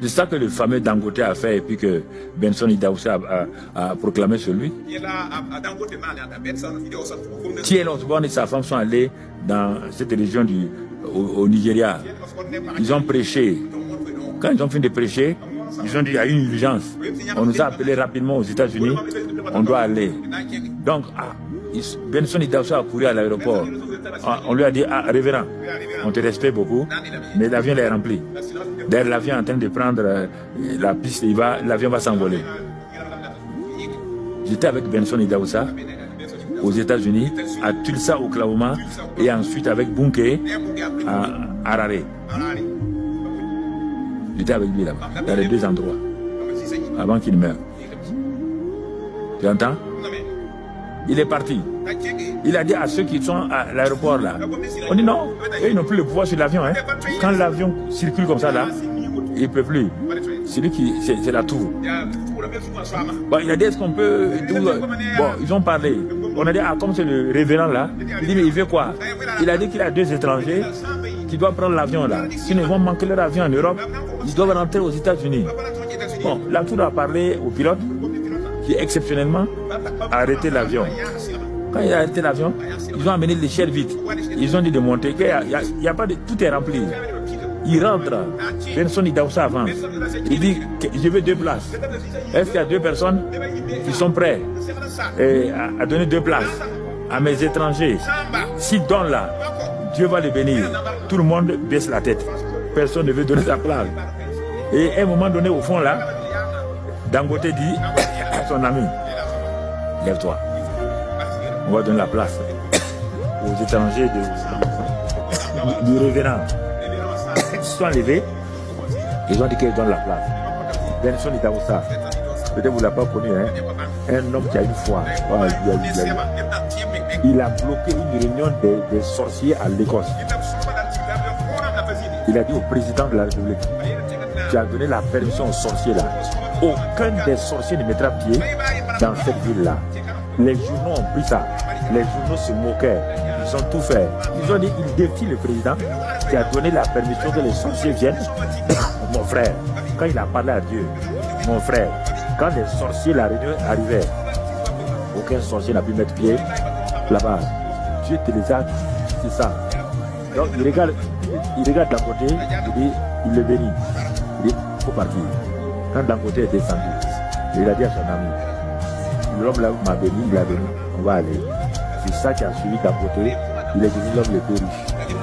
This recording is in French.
C'est ça que le fameux Dangote a fait et puis que Benson Idaoussa a proclamé sur lui. T.L. Osborne et sa femme sont allés dans cette région au Nigeria. Ils ont prêché. Quand ils ont fini de prêcher, ils ont dit il y a une urgence. On nous a appelés rapidement aux États-Unis. On doit aller. Donc, Benson Idaoussa a couru à l'aéroport. On lui a dit, révérend, on te respecte beaucoup, mais l'avion est rempli. D'ailleurs, l'avion est en train de prendre la piste, l'avion va s'envoler. J'étais avec Benson Idaoussa aux États-Unis, à Tulsa, Oklahoma, et ensuite avec Bunke à Harare. J'étais avec lui là-bas, dans les deux endroits, avant qu'il meure. Tu entends? Il est parti. Il a dit à ceux qui sont à l'aéroport là, on dit non, eux, ils n'ont plus le pouvoir sur l'avion. Hein. Quand l'avion circule comme ça là, il ne peut plus. C'est la tour. Bon, il a dit est-ce qu'on peut... Bon, ils ont parlé. On a dit, comme c'est le révérend là, il dit mais il veut quoi? Il a dit qu'il y a 2 étrangers qui doivent prendre l'avion là. S'ils ne vont manquer leur avion en Europe, ils doivent rentrer aux États-Unis. Bon, la tour a parlé au pilote qui exceptionnellement a arrêté l'avion. Quand il a arrêté l'avion, ils ont amené l'échelle vite. Ils ont dit de monter, qu'il y a pas de... Tout est rempli. Il rentre. Benson Idaoussa avance. Il dit, je veux 2 places. Est-ce qu'il y a 2 personnes qui sont prêtes à donner 2 places à mes étrangers? S'ils donnent là, Dieu va les bénir. Tout le monde baisse la tête. Personne ne veut donner sa place. Et à un moment donné, au fond là, Dangote dit à son ami, lève-toi. On va donner la place aux étrangers du révérend. Ils se sont levés, ils ont dit qu'ils donnent la place. Benson Idaoussa, peut-être vous ne l'avez pas connu, hein? Un homme qui a une foi. Il a bloqué une réunion des sorciers à l'Écosse. Il a dit au président de la République, tu as donné la permission aux sorciers là. Aucun des sorciers ne mettra pied dans cette ville-là. Les journaux ont pris ça. Les journaux se moquaient. Ils ont tout fait. Ils ont dit, ils défient le président qui a donné la permission que les sorciers viennent. Mon frère, quand il a parlé à Dieu, mon frère, quand les sorciers, la réunion arrivait, aucun sorcier n'a pu mettre pied là-bas. Dieu te les a, c'est ça. Donc il regarde Dangote, il dit, il le bénit. Il dit, il faut partir. Quand Dangote est descendu, il a dit à son ami, l'homme là m'a béni, il a béni, on va aller. C'est ça qui a suivi Dangote, il est devenu l'homme le plus riche.